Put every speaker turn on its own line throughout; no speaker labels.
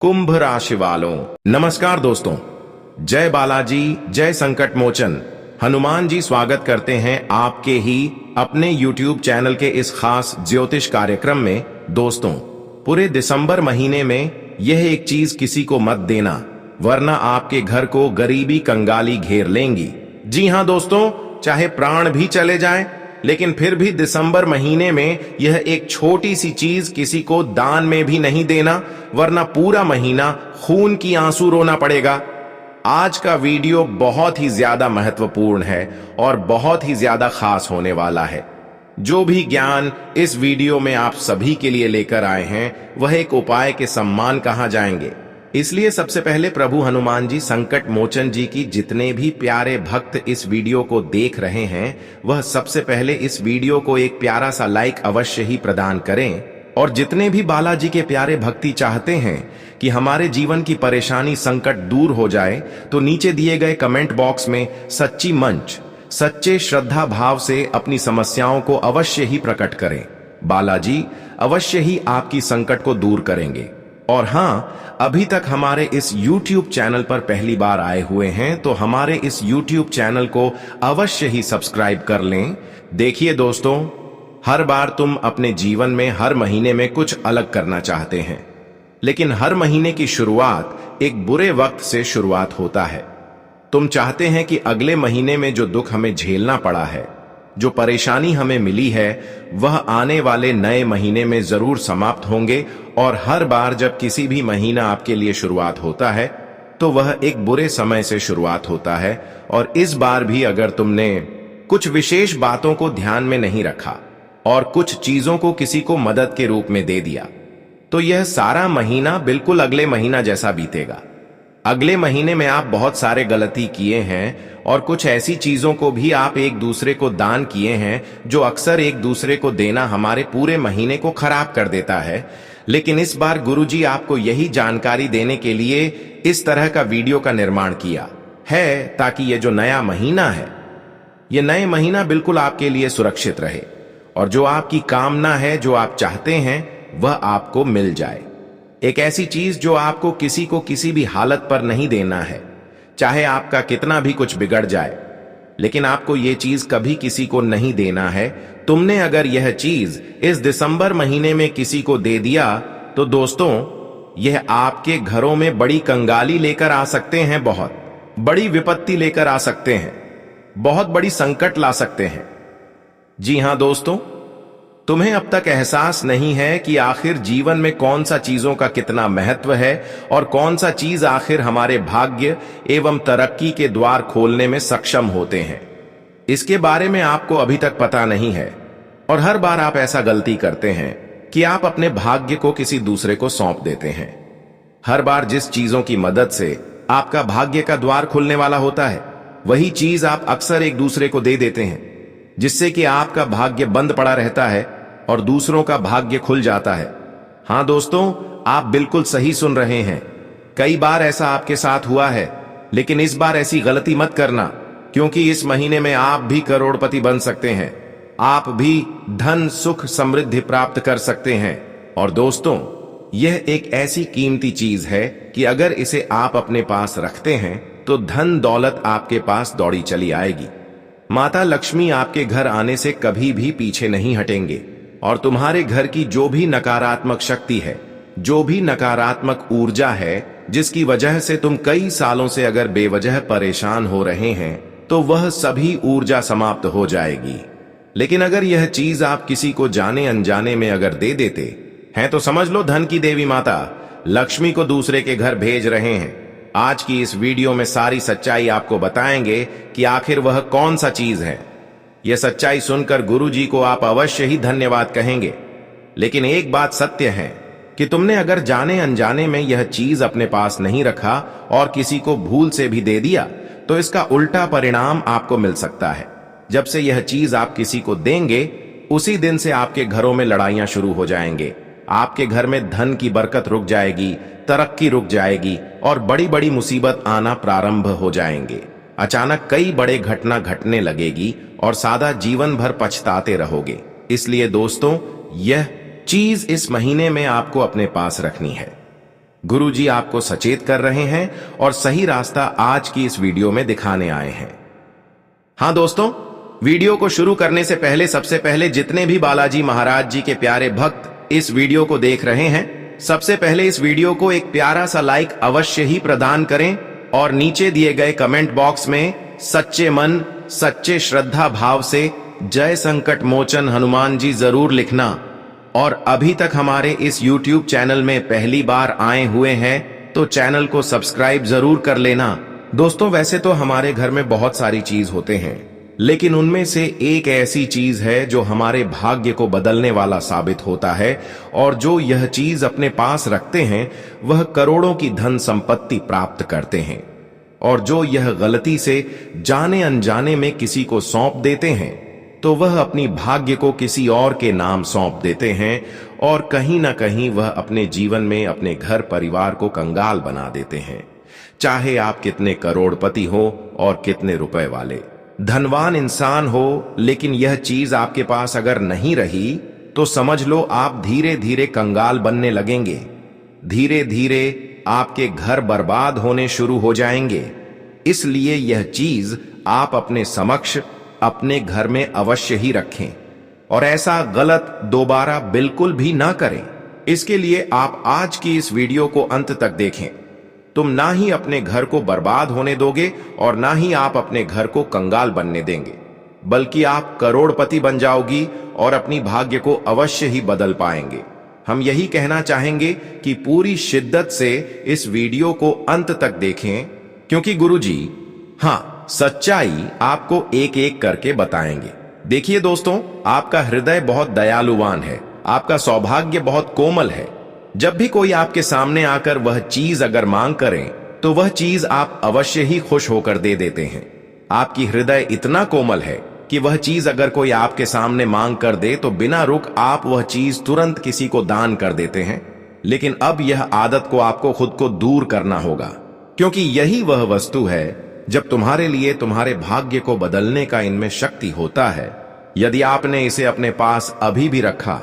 कुंभ राशि वालों, नमस्कार दोस्तों। जय बालाजी, जय संकट मोचन। हनुमान जी स्वागत करते हैं आपके ही अपने YouTube चैनल के इस खास ज्योतिष कार्यक्रम में। दोस्तों, पूरे दिसंबर महीने में यह एक चीज किसी को मत देना, वरना आपके घर को गरीबी कंगाली घेर लेंगी। जी हां दोस्तों, चाहे प्राण भी चले जाएं, लेकिन फिर भी दिसंबर महीने में यह एक छोटी सी चीज किसी को दान में भी नहीं देना, वरना पूरा महीना खून की आंसू रोना पड़ेगा। आज का वीडियो बहुत ही ज्यादा महत्वपूर्ण है और बहुत ही ज्यादा खास होने वाला है। जो भी ज्ञान इस वीडियो में आप सभी के लिए लेकर आए हैं, वह एक उपाय के सम्मान कहा जाएंगे। इसलिए सबसे पहले प्रभु हनुमान जी संकट मोचन जी की जितने भी प्यारे भक्त इस वीडियो को देख रहे हैं, वह सबसे पहले इस वीडियो को एक प्यारा सा लाइक अवश्य ही प्रदान करें। और जितने भी बालाजी के प्यारे भक्ति चाहते हैं कि हमारे जीवन की परेशानी संकट दूर हो जाए, तो नीचे दिए गए कमेंट बॉक्स में सच्ची मंच, सच्चे श्रद्धा भाव से अपनी समस्याओं को अवश्य ही प्रकट करें। बालाजी अवश्य ही आपकी संकट को दूर करेंगे। और हाँ, अभी तक हमारे इस YouTube चैनल पर पहली बार आए हुए हैं तो हमारे इस YouTube चैनल को अवश्य ही सब्सक्राइब कर लें। देखिए दोस्तों, हर बार तुम अपने जीवन में हर महीने में कुछ अलग करना चाहते हैं, लेकिन हर महीने की शुरुआत एक बुरे वक्त से शुरुआत होता है। तुम चाहते हैं कि अगले महीने में जो दुख हमें झेलना पड़ा है, जो परेशानी हमें मिली है, वह आने वाले नए महीने में जरूर समाप्त होंगे। और हर बार जब किसी भी महीना आपके लिए शुरुआत होता है, तो वह एक बुरे समय से शुरुआत होता है। और इस बार भी अगर तुमने कुछ विशेष बातों को ध्यान में नहीं रखा और कुछ चीजों को किसी को मदद के रूप में दे दिया, तो यह सारा महीना बिल्कुल अगले महीना जैसा बीतेगा। अगले महीने में आप बहुत सारे गलती किए हैं और कुछ ऐसी चीजों को भी आप एक दूसरे को दान किए हैं जो अक्सर एक दूसरे को देना हमारे पूरे महीने को खराब कर देता है। लेकिन इस बार गुरुजी आपको यही जानकारी देने के लिए इस तरह का वीडियो का निर्माण किया है, ताकि ये जो नया महीना है, ये नए महीना बिल्कुल आपके लिए सुरक्षित रहे और जो आपकी कामना है, जो आप चाहते हैं, वह आपको मिल जाए। एक ऐसी चीज जो आपको किसी को किसी भी हालत पर नहीं देना है, चाहे आपका कितना भी कुछ बिगड़ जाए, लेकिन आपको यह चीज कभी किसी को नहीं देना है। तुमने अगर यह चीज इस दिसंबर महीने में किसी को दे दिया, तो दोस्तों, यह आपके घरों में बड़ी कंगाली लेकर आ सकते हैं, बहुत बड़ी विपत्ति लेकर आ सकते हैं, बहुत बड़ी संकट ला सकते हैं। जी हां दोस्तों, तुम्हें अब तक एहसास नहीं है कि आखिर जीवन में कौन सा चीजों का कितना महत्व है और कौन सा चीज आखिर हमारे भाग्य एवं तरक्की के द्वार खोलने में सक्षम होते हैं। इसके बारे में आपको अभी तक पता नहीं है और हर बार आप ऐसा गलती करते हैं कि आप अपने भाग्य को किसी दूसरे को सौंप देते हैं। हर बार जिस चीजों की मदद से आपका भाग्य का द्वार खुलने वाला होता है, वही चीज आप अक्सर एक दूसरे को दे देते हैं, जिससे कि आपका भाग्य बंद पड़ा रहता है और दूसरों का भाग्य खुल जाता है। हां दोस्तों, आप बिल्कुल सही सुन रहे हैं। कई बार ऐसा आपके साथ हुआ है, लेकिन इस बार ऐसी गलती मत करना, क्योंकि इस महीने में आप भी करोड़पति बन सकते हैं। आप भी धन, सुख, समृद्धि प्राप्त कर सकते हैं। और दोस्तों, यह एक ऐसी कीमती चीज है कि अगर इसे आप अपने पास रखते हैं, तो धन दौलत आपके पास दौड़ी चली आएगी। माता लक्ष्मी आपके घर आने से कभी भी पीछे नहीं हटेंगे और तुम्हारे घर की जो भी नकारात्मक शक्ति है, जो भी नकारात्मक ऊर्जा है, जिसकी वजह से तुम कई सालों से अगर बेवजह परेशान हो रहे हैं, तो वह सभी ऊर्जा समाप्त हो जाएगी। लेकिन अगर यह चीज आप किसी को जाने अनजाने में अगर दे देते हैं, तो समझ लो धन की देवी माता लक्ष्मी को दूसरे के घर भेज रहे हैं। आज की इस वीडियो में सारी सच्चाई आपको बताएंगे कि आखिर वह कौन सा चीज है। यह सच्चाई सुनकर गुरुजी को आप अवश्य ही धन्यवाद कहेंगे। लेकिन एक बात सत्य है कि तुमने अगर जाने अनजाने में यह चीज अपने पास नहीं रखा और किसी को भूल से भी दे दिया, तो इसका उल्टा परिणाम आपको मिल सकता है। जब से यह चीज आप किसी को देंगे, उसी दिन से आपके घरों में लड़ाइयां शुरू हो जाएंगे। आपके घर में धन की बरकत रुक जाएगी, तरक्की रुक जाएगी और बड़ी बड़ी मुसीबत आना प्रारंभ हो जाएंगे। अचानक कई बड़े घटना घटने लगेगी और सादा जीवन भर पछताते रहोगे। इसलिए दोस्तों, यह चीज इस महीने में आपको अपने पास रखनी है। गुरुजी आपको सचेत कर रहे हैं और सही रास्ता आज की इस वीडियो में दिखाने आए हैं। हाँ दोस्तों, वीडियो को शुरू करने से पहले सबसे पहले जितने भी बालाजी महाराज जी के प्यारे भक्त इस वीडियो को देख रहे हैं, सबसे पहले इस वीडियो को एक प्यारा सा लाइक अवश्य ही प्रदान करें और नीचे दिए गए कमेंट बॉक्स में सच्चे मन सच्चे श्रद्धा भाव से जय संकट मोचन हनुमान जी जरूर लिखना। और अभी तक हमारे इस YouTube चैनल में पहली बार आए हुए हैं तो चैनल को सब्सक्राइब जरूर कर लेना। दोस्तों, वैसे तो हमारे घर में बहुत सारी चीज होते हैं, लेकिन उनमें से एक ऐसी चीज है जो हमारे भाग्य को बदलने वाला साबित होता है, और जो यह चीज अपने पास रखते हैं वह करोड़ों की धन संपत्ति प्राप्त करते हैं, और जो यह गलती से जाने अनजाने में किसी को सौंप देते हैं तो वह अपनी भाग्य को किसी और के नाम सौंप देते हैं, और कहीं ना कहीं वह अपने जीवन में अपने घर परिवार को कंगाल बना देते हैं। चाहे आप कितने करोड़पति हो और कितने रुपए वाले धनवान इंसान हो, लेकिन यह चीज आपके पास अगर नहीं रही तो समझ लो आप धीरे धीरे कंगाल बनने लगेंगे। धीरे धीरे आपके घर बर्बाद होने शुरू हो जाएंगे। इसलिए यह चीज आप अपने समक्ष अपने घर में अवश्य ही रखें, और ऐसा गलत दोबारा बिल्कुल भी ना करें। इसके लिए आप आज की इस वीडियो को अंत तक देखें। तुम ना ही अपने घर को बर्बाद होने दोगे और ना ही आप अपने घर को कंगाल बनने देंगे, बल्कि आप करोड़पति बन जाओगी और अपनी भाग्य को अवश्य ही बदल पाएंगे। हम यही कहना चाहेंगे कि पूरी शिद्दत से इस वीडियो को अंत तक देखें, क्योंकि गुरुजी सच्चाई आपको एक एक करके बताएंगे। देखिए दोस्तों, आपका हृदय बहुत दयालुवान है, आपका सौभाग्य बहुत कोमल है। जब भी कोई आपके सामने आकर वह चीज अगर मांग करें तो वह चीज आप अवश्य ही खुश होकर दे देते हैं। आपकी हृदय इतना कोमल है कि वह चीज अगर कोई आपके सामने मांग कर दे तो बिना रुक आप वह चीज तुरंत किसी को दान कर देते हैं। लेकिन अब यह आदत को आपको खुद को दूर करना होगा, क्योंकि यही वह वस्तु है जब तुम्हारे लिए तुम्हारे भाग्य को बदलने का इनमें शक्ति होता है। यदि आपने इसे अपने पास अभी भी रखा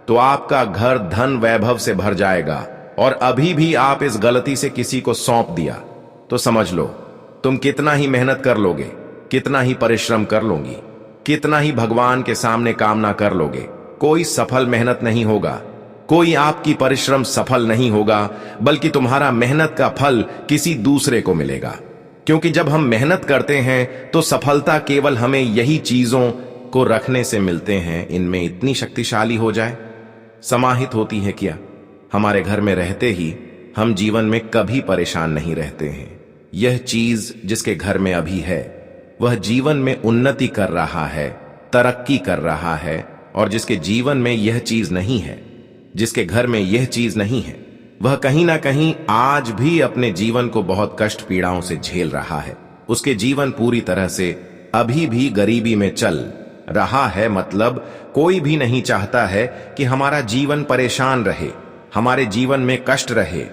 तो आपका घर धन वैभव से भर जाएगा, और अभी भी आप इस गलती से किसी को सौंप दिया तो समझ लो तुम कितना ही मेहनत कर लोगे, कितना ही परिश्रम कर लोगी, कितना ही भगवान के सामने कामना कर लोगे, कोई सफल मेहनत नहीं होगा, कोई आपकी परिश्रम सफल नहीं होगा, बल्कि तुम्हारा मेहनत का फल किसी दूसरे को मिलेगा। क्योंकि जब हम मेहनत करते हैं तो सफलता केवल हमें यही चीजों को रखने से मिलते हैं। इनमें इतनी शक्तिशाली हो जाए, समाहित होती है क्या? हमारे घर में रहते ही हम जीवन में कभी परेशान नहीं रहते हैं। यह चीज जिसके घर में अभी है वह जीवन में उन्नति कर रहा है, तरक्की कर रहा है, और जिसके जीवन में यह चीज नहीं है, जिसके घर में यह चीज नहीं है, वह कहीं ना कहीं आज भी अपने जीवन को बहुत कष्ट पीड़ाओं से झेल रहा है। उसके जीवन पूरी तरह से अभी भी गरीबी में चल रहा है। मतलब कोई भी नहीं चाहता है कि हमारा जीवन परेशान रहे, हमारे जीवन में कष्ट रहे।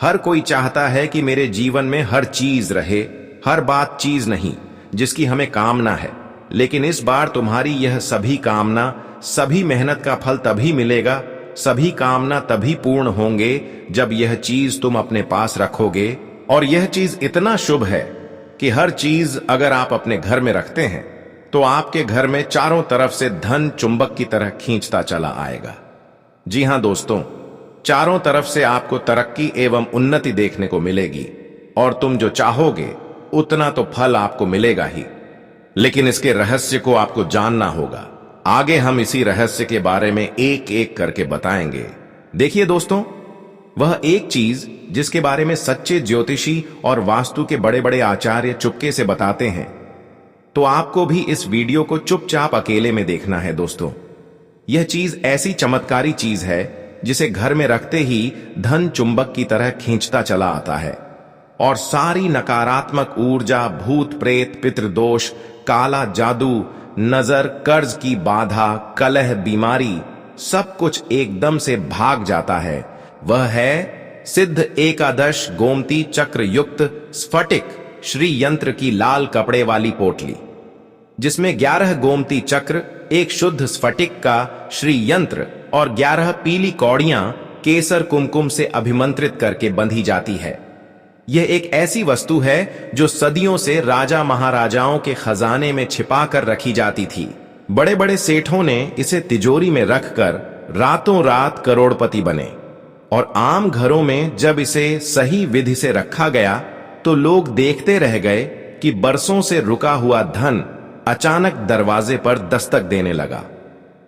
हर कोई चाहता है कि मेरे जीवन में हर चीज रहे, हर बात चीज नहीं जिसकी हमें कामना है। लेकिन इस बार तुम्हारी यह सभी कामना, सभी मेहनत का फल तभी मिलेगा, सभी कामना तभी पूर्ण होंगे जब यह चीज तुम अपने पास रखोगे। और यह चीज इतना शुभ है कि हर चीज अगर आप अपने घर में रखते हैं तो आपके घर में चारों तरफ से धन चुंबक की तरह खींचता चला आएगा। जी हां दोस्तों, चारों तरफ से आपको तरक्की एवं उन्नति देखने को मिलेगी, और तुम जो चाहोगे उतना तो फल आपको मिलेगा ही। लेकिन इसके रहस्य को आपको जानना होगा। आगे हम इसी रहस्य के बारे में एक एक करके बताएंगे। देखिए दोस्तों, वह एक चीज जिसके बारे में सच्चे ज्योतिषी और वास्तु के बड़े बड़े आचार्य चुपके से बताते हैं, तो आपको भी इस वीडियो को चुपचाप अकेले में देखना है। दोस्तों, यह चीज ऐसी चमत्कारी चीज है जिसे घर में रखते ही धन चुंबक की तरह खींचता चला आता है, और सारी नकारात्मक ऊर्जा, भूत प्रेत, पितृदोष, काला जादू, नजर, कर्ज की बाधा, कलह, बीमारी, सब कुछ एकदम से भाग जाता है। वह है सिद्ध एकादश गोमती चक्र युक्त स्फटिक श्री यंत्र की लाल कपड़े वाली पोटली, जिसमें 11 गोमती चक्र, एक शुद्ध स्फटिक का श्री यंत्र और 11 पीली कौड़ियां केसर कुमकुम से अभिमंत्रित करके बंधी जाती है। यह एक ऐसी वस्तु है जो सदियों से राजा महाराजाओं के खजाने में छिपा कर रखी जाती थी। बड़े बड़े सेठों ने इसे तिजोरी में रखकर रातों रात करोड़पति बने, और आम घरों में जब इसे सही विधि से रखा गया तो लोग देखते रह गए कि बरसों से रुका हुआ धन अचानक दरवाजे पर दस्तक देने लगा।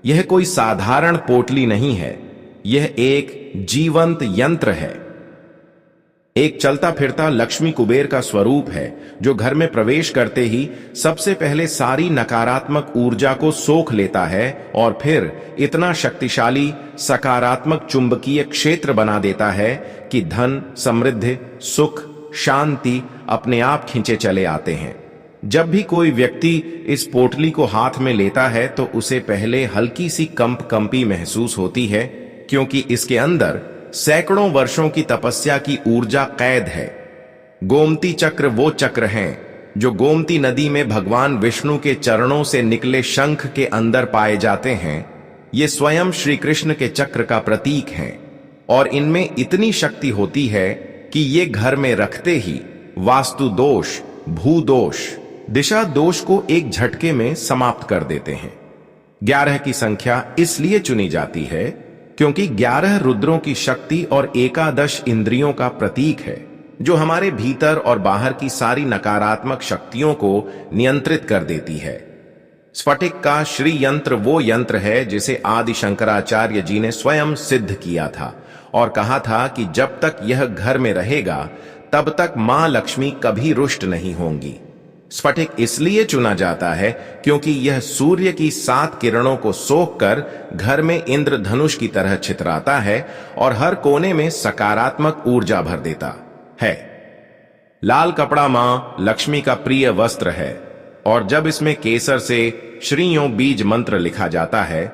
यह कोई साधारण पोटली नहीं है, यह एक जीवंत यंत्र है, एक चलता फिरता लक्ष्मी कुबेर का स्वरूप है जो घर में प्रवेश करते ही सबसे पहले सारी नकारात्मक ऊर्जा को सोख लेता है और फिर इतना शक्तिशाली सकारात्मक चुंबकीय क्षेत्र बना देता है कि धन, समृद्धि, सुख, शांति अपने आप खींचे चले आते हैं। जब भी कोई व्यक्ति इस पोटली को हाथ में लेता है तो उसे पहले हल्की सी कंपी महसूस होती है, क्योंकि इसके अंदर सैकड़ों वर्षों की तपस्या की ऊर्जा कैद है। गोमती चक्र वो चक्र हैं जो गोमती नदी में भगवान विष्णु के चरणों से निकले शंख के अंदर पाए जाते हैं। ये स्वयं श्री कृष्ण के चक्र का प्रतीक हैं और इनमें इतनी शक्ति होती है कि ये घर में रखते ही वास्तु दोष, भूदोष, दिशा दोष को एक झटके में समाप्त कर देते हैं। 11 की संख्या इसलिए चुनी जाती है क्योंकि 11 रुद्रों की शक्ति और 11 इंद्रियों का प्रतीक है जो हमारे भीतर और बाहर की सारी नकारात्मक शक्तियों को नियंत्रित कर देती है। स्फटिक का श्री यंत्र वो यंत्र है जिसे आदि शंकराचार्य जी ने स्वयं सिद्ध किया था और कहा था कि जब तक यह घर में रहेगा तब तक मां लक्ष्मी कभी रुष्ट नहीं होंगी। स्फटिक इसलिए चुना जाता है क्योंकि यह सूर्य की 7 किरणों को सोखकर घर में इंद्रधनुष की तरह छितराता है और हर कोने में सकारात्मक ऊर्जा भर देता है। लाल कपड़ा मां लक्ष्मी का प्रिय वस्त्र है और जब इसमें केसर से श्रीयों बीज मंत्र लिखा जाता है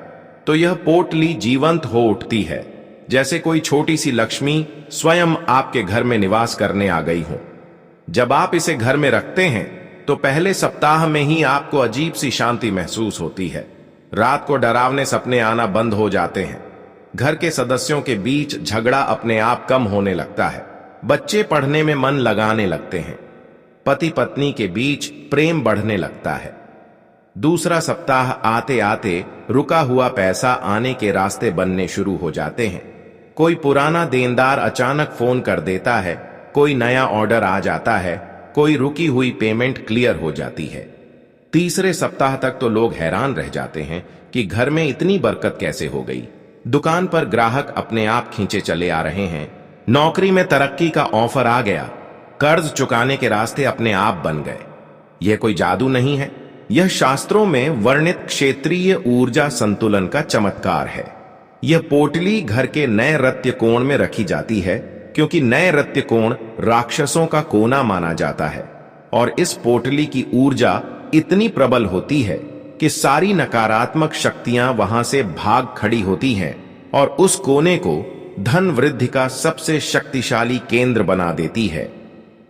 तो यह पोटली जीवंत हो उठती है, जैसे कोई छोटी सी लक्ष्मी स्वयं आपके घर में निवास करने आ गई हो। जब आप इसे घर में रखते हैं तो पहले सप्ताह में ही आपको अजीब सी शांति महसूस होती है। रात को डरावने सपने आना बंद हो जाते हैं। घर के सदस्यों के बीच झगड़ा अपने आप कम होने लगता है। बच्चे पढ़ने में मन लगाने लगते हैं। पति पत्नी के बीच प्रेम बढ़ने लगता है। दूसरा सप्ताह आते आते रुका हुआ पैसा आने के रास्ते बनने शुरू हो जाते हैं। कोई पुराना देनदार अचानक फोन कर देता है, कोई नया ऑर्डर आ जाता है, कोई रुकी हुई पेमेंट क्लियर हो जाती है। तीसरे सप्ताह तक तो लोग हैरान रह जाते हैं कि घर में इतनी बरकत कैसे हो गई। दुकान पर ग्राहक अपने आप खींचे चले आ रहे हैं। नौकरी में तरक्की का ऑफर आ गया। कर्ज चुकाने के रास्ते अपने आप बन गए। यह कोई जादू नहीं है, यह शास्त्रों में वर्णित क्षेत्रीय ऊर्जा संतुलन का चमत्कार है। यह पोटली घर के नए रत्य कोण में रखी जाती है क्योंकि नए रत्य कोण राक्षसों का कोना माना जाता है और इस पोटली की ऊर्जा इतनी प्रबल होती है कि सारी नकारात्मक शक्तियां वहां से भाग खड़ी होती हैं और उस कोने को धन वृद्धि का सबसे शक्तिशाली केंद्र बना देती है।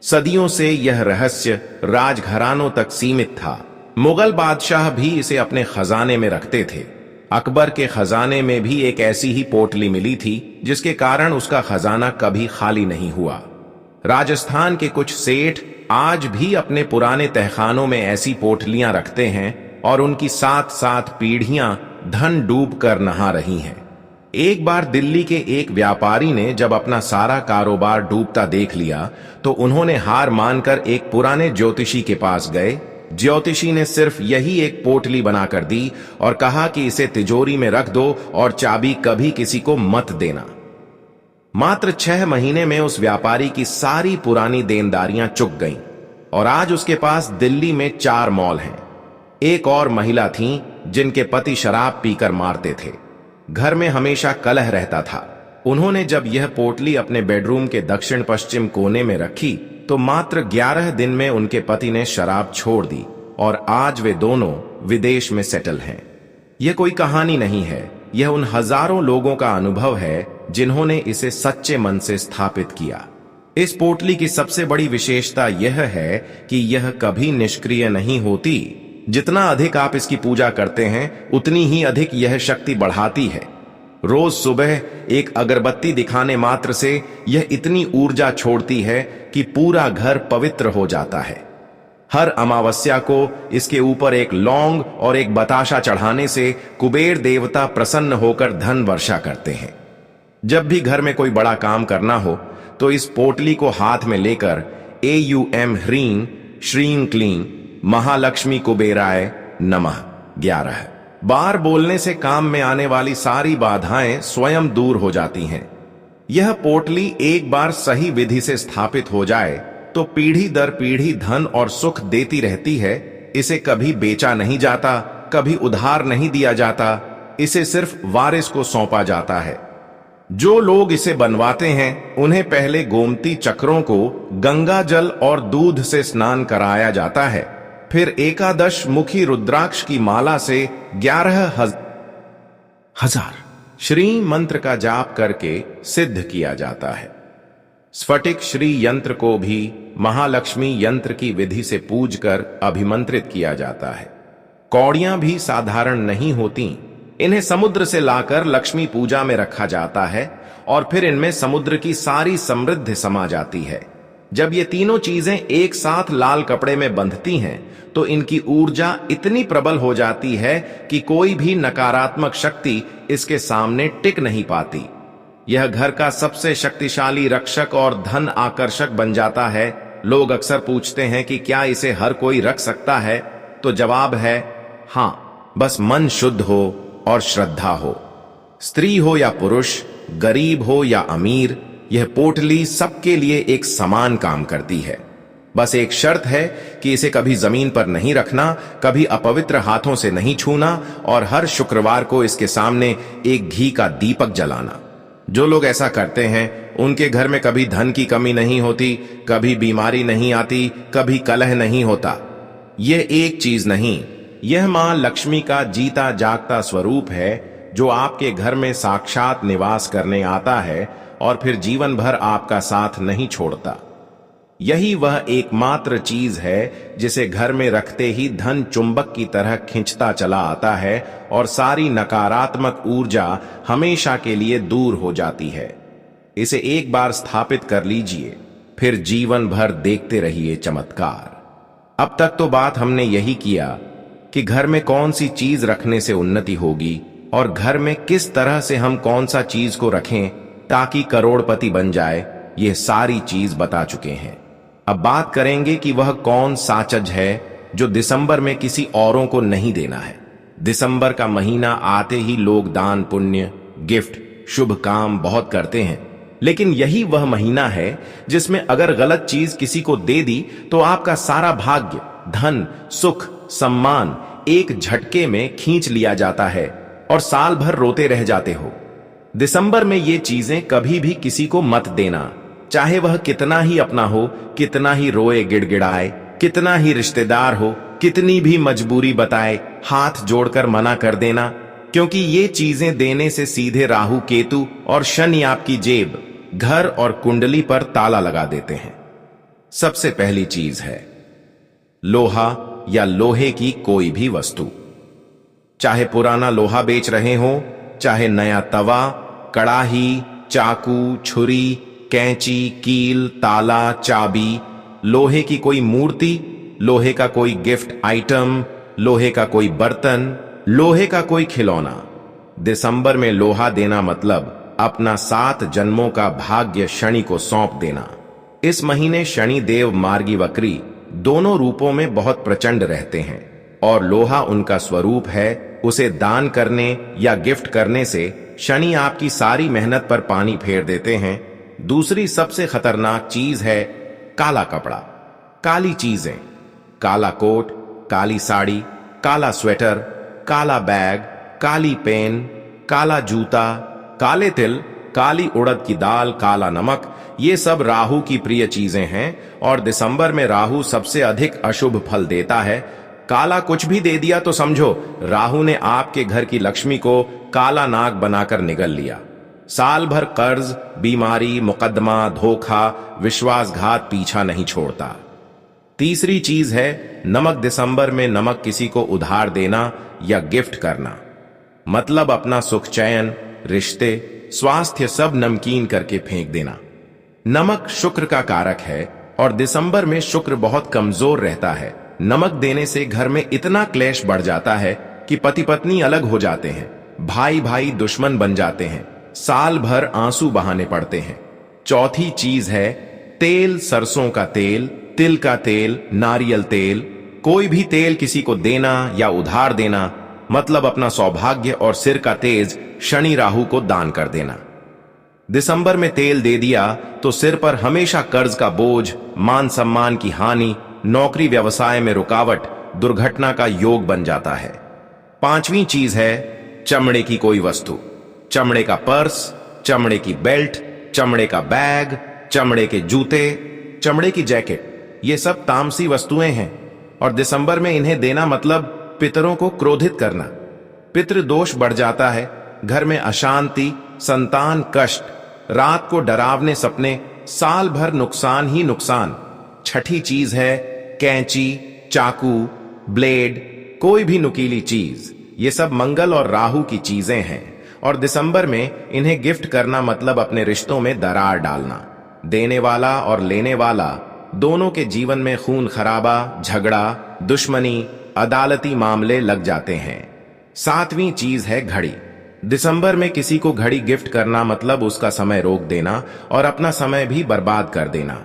सदियों से यह रहस्य राजघरानों तक सीमित था। मुगल बादशाह भी इसे अपने खजाने में रखते थे। अकबर के खजाने में भी एक ऐसी ही पोटली मिली थी जिसके कारण उसका खजाना कभी खाली नहीं हुआ। राजस्थान के कुछ सेठ आज भी अपने पुराने तहखानों में ऐसी पोटलियां रखते हैं और उनकी 7-7 पीढ़ियां धन डूब कर नहा रही हैं। एक बार दिल्ली के एक व्यापारी ने जब अपना सारा कारोबार डूबता देख लिया तो उन्होंने हार मानकर एक पुराने ज्योतिषी के पास गए। ज्योतिषी ने सिर्फ यही एक पोटली बनाकर दी और कहा कि इसे तिजोरी में रख दो और चाबी कभी किसी को मत देना। मात्र 6 महीने में उस व्यापारी की सारी पुरानी देनदारियां चुक गईं और आज उसके पास दिल्ली में 4 मॉल हैं। एक और महिला थीं जिनके पति शराब पीकर मारते थे। घर में हमेशा कलह रहता था। उन्होंने जब यह पोटली अपने बेडरूम के दक्षिण पश्चिम कोने में रखी तो मात्र 11 दिन में उनके पति ने शराब छोड़ दी और आज वे दोनों विदेश में सेटल हैं। यह कोई कहानी नहीं है, यह उन हजारों लोगों का अनुभव है जिन्होंने इसे सच्चे मन से स्थापित किया। इस पोटली की सबसे बड़ी विशेषता यह है कि यह कभी निष्क्रिय नहीं होती। जितना अधिक आप इसकी पूजा करते हैं उतनी ही अधिक यह शक्ति बढ़ाती है। रोज सुबह एक अगरबत्ती दिखाने मात्र से यह इतनी ऊर्जा छोड़ती है कि पूरा घर पवित्र हो जाता है। हर अमावस्या को इसके ऊपर एक लौंग और एक बताशा चढ़ाने से कुबेर देवता प्रसन्न होकर धन वर्षा करते हैं। जब भी घर में कोई बड़ा काम करना हो तो इस पोटली को हाथ में लेकर AUM ह्रीं श्रीं क्लीं महालक्ष्मी कुबेराय नमः 11 बार बोलने से काम में आने वाली सारी बाधाएं स्वयं दूर हो जाती हैं। यह पोटली एक बार सही विधि से स्थापित हो जाए तो पीढ़ी दर पीढ़ी धन और सुख देती रहती है। इसे कभी बेचा नहीं जाता, कभी उधार नहीं दिया जाता, इसे सिर्फ वारिस को सौंपा जाता है। जो लोग इसे बनवाते हैं उन्हें पहले गोमती चक्रों को गंगा जल और दूध से स्नान कराया जाता है, फिर एकादश मुखी रुद्राक्ष की माला से 11,000 श्री मंत्र का जाप करके सिद्ध किया जाता है। स्फटिक श्री यंत्र को भी महालक्ष्मी यंत्र की विधि से पूजकर अभिमंत्रित किया जाता है। कौड़ियां भी साधारण नहीं होती, इन्हें समुद्र से लाकर लक्ष्मी पूजा में रखा जाता है और फिर इनमें समुद्र की सारी समृद्धि समा जाती है। जब ये तीनों चीजें एक साथ लाल कपड़े में बंधती हैं तो इनकी ऊर्जा इतनी प्रबल हो जाती है कि कोई भी नकारात्मक शक्ति इसके सामने टिक नहीं पाती। यह घर का सबसे शक्तिशाली रक्षक और धन आकर्षक बन जाता है। लोग अक्सर पूछते हैं कि क्या इसे हर कोई रख सकता है, तो जवाब है हाँ, बस मन शुद्ध हो और श्रद्धा हो। स्त्री हो या पुरुष, गरीब हो या अमीर, यह पोटली सबके लिए एक समान काम करती है। बस एक शर्त है कि इसे कभी जमीन पर नहीं रखना, कभी अपवित्र हाथों से नहीं छूना और हर शुक्रवार को इसके सामने एक घी का दीपक जलाना। जो लोग ऐसा करते हैं उनके घर में कभी धन की कमी नहीं होती, कभी बीमारी नहीं आती, कभी कलह नहीं होता। यह एक चीज नहीं, यह मां लक्ष्मी का जीता जागता स्वरूप है जो आपके घर में साक्षात निवास करने आता है और फिर जीवन भर आपका साथ नहीं छोड़ता। यही वह एकमात्र चीज है जिसे घर में रखते ही धन चुंबक की तरह खींचता चला आता है और सारी नकारात्मक ऊर्जा हमेशा के लिए दूर हो जाती है। इसे एक बार स्थापित कर लीजिए, फिर जीवन भर देखते रहिए चमत्कार। अब तक तो बात हमने यही किया कि घर में कौन सी चीज रखने से उन्नति होगी और घर में किस तरह से हम कौन सा चीज को रखें ताकि करोड़पति बन जाए, ये सारी चीज बता चुके हैं। अब बात करेंगे कि वह कौन साचज है जो दिसंबर में किसी औरों को नहीं देना है। दिसंबर का महीना आते ही लोग दान पुण्य, गिफ्ट, शुभ काम बहुत करते हैं, लेकिन यही वह महीना है जिसमें अगर गलत चीज किसी को दे दी तो आपका सारा भाग्य, धन, सुख, सम्मान एक झटके में खींच लिया जाता है और साल भर रोते रह जाते हो। दिसंबर में ये चीजें कभी भी किसी को मत देना, चाहे वह कितना ही अपना हो, कितना ही रोए गिड़गिड़ाए, कितना ही रिश्तेदार हो, कितनी भी मजबूरी बताए, हाथ जोड़कर मना कर देना, क्योंकि ये चीजें देने से सीधे राहु केतु और शनि आपकी जेब, घर और कुंडली पर ताला लगा देते हैं। सबसे पहली चीज है लोहा या लोहे की कोई भी वस्तु। चाहे पुराना लोहा बेच रहे हो, चाहे नया तवा, कड़ाही, चाकू, छुरी, कैंची, कील, ताला, चाबी, लोहे की कोई मूर्ति, लोहे का कोई गिफ्ट आइटम, लोहे का कोई बर्तन, लोहे का कोई खिलौना। दिसंबर में लोहा देना मतलब अपना 7 जन्मों का भाग्य शनि को सौंप देना। इस महीने शनि देव मार्गी वक्री दोनों रूपों में बहुत प्रचंड रहते हैं और लोहा उनका स्वरूप है। उसे दान करने या गिफ्ट करने से शनि आपकी सारी मेहनत पर पानी फेर देते हैं। दूसरी सबसे खतरनाक चीज है काला कपड़ा, काली चीजें, काला कोट, काली साड़ी, काला स्वेटर, काला बैग, काली पेन, काला जूता, काले तिल, काली उड़द की दाल, काला नमक, ये सब राहु की प्रिय चीजें हैं और दिसंबर में राहु सबसे अधिक अशुभ फल देता है। काला कुछ भी दे दिया तो समझो राहु ने आपके घर की लक्ष्मी को काला नाग बनाकर निगल लिया। साल भर कर्ज, बीमारी, मुकदमा, धोखा, विश्वासघात पीछा नहीं छोड़ता। तीसरी चीज है नमक। दिसंबर में नमक किसी को उधार देना या गिफ्ट करना मतलब अपना सुख चैन, रिश्ते, स्वास्थ्य सब नमकीन करके फेंक देना। नमक शुक्र का कारक है और दिसंबर में शुक्र बहुत कमजोर रहता है। नमक देने से घर में इतना क्लेश बढ़ जाता है कि पति पत्नी अलग हो जाते हैं, भाई भाई दुश्मन बन जाते हैं, साल भर आंसू बहाने पड़ते हैं। चौथी चीज है तेल, सरसों का तेल, तिल का तेल, नारियल तेल। कोई भी तेल किसी को देना या उधार देना मतलब अपना सौभाग्य और सिर का तेज शनि राहु को दान कर देना। दिसंबर में तेल दे दिया तो सिर पर हमेशा कर्ज का बोझ, मान सम्मान की हानि, नौकरी व्यवसाय में रुकावट, दुर्घटना का योग बन जाता है। पांचवी चीज है चमड़े की कोई वस्तु, चमड़े का पर्स, चमड़े की बेल्ट, चमड़े का बैग, चमड़े के जूते, चमड़े की जैकेट। ये सब तामसी वस्तुएं हैं और दिसंबर में इन्हें देना मतलब पितरों को क्रोधित करना। पितृ दोष बढ़ जाता है, घर में अशांति, संतान कष्ट, रात को डरावने सपने, साल भर नुकसान ही नुकसान। छठी चीज है कैंची, चाकू, ब्लेड, कोई भी नुकीली चीज। ये सब मंगल और राहु की चीजें हैं और दिसंबर में इन्हें गिफ्ट करना मतलब अपने रिश्तों में दरार डालना। देने वाला और लेने वाला दोनों के जीवन में खून खराबा, झगड़ा, दुश्मनी, अदालती मामले लग जाते हैं। सातवीं चीज है घड़ी। दिसंबर में किसी को घड़ी गिफ्ट करना मतलब उसका समय रोक देना और अपना समय भी बर्बाद कर देना।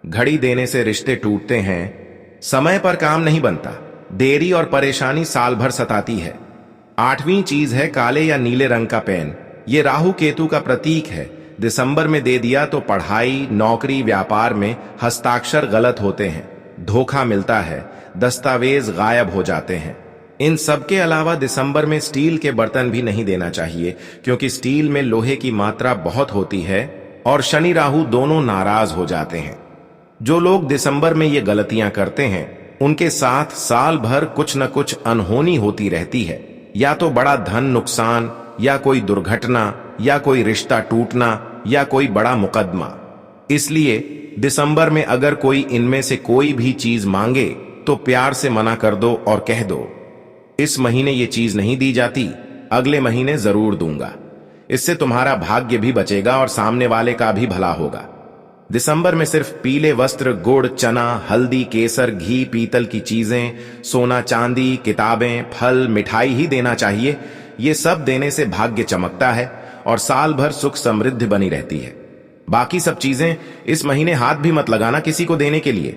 घड़ी देने से रिश्ते टूटते हैं, समय पर काम नहीं बनता, देरी और परेशानी साल भर सताती है। आठवीं चीज है काले या नीले रंग का पेन। ये राहु केतु का प्रतीक है। दिसंबर में दे दिया तो पढ़ाई, नौकरी, व्यापार में हस्ताक्षर गलत होते हैं, धोखा मिलता है, दस्तावेज गायब हो जाते हैं। इन सब के अलावा दिसंबर में स्टील के बर्तन भी नहीं देना चाहिए क्योंकि स्टील में लोहे की मात्रा बहुत होती है और शनि राहु दोनों नाराज हो जाते हैं। जो लोग दिसंबर में ये गलतियां करते हैं उनके साथ साल भर कुछ न कुछ अनहोनी होती रहती है, या तो बड़ा धन नुकसान, या कोई दुर्घटना, या कोई रिश्ता टूटना, या कोई बड़ा मुकदमा। इसलिए दिसंबर में अगर कोई इनमें से कोई भी चीज मांगे तो प्यार से मना कर दो और कह दो इस महीने ये चीज नहीं दी जाती, अगले महीने जरूर दूंगा। इससे तुम्हारा भाग्य भी बचेगा और सामने वाले का भी भला होगा। दिसंबर में सिर्फ पीले वस्त्र, गुड़, चना, हल्दी, केसर, घी, पीतल की चीजें, सोना चांदी, किताबें, फल, मिठाई ही देना चाहिए। ये सब देने से भाग्य चमकता है और साल भर सुख समृद्धि बनी रहती है। बाकी सब चीजें इस महीने हाथ भी मत लगाना किसी को देने के लिए।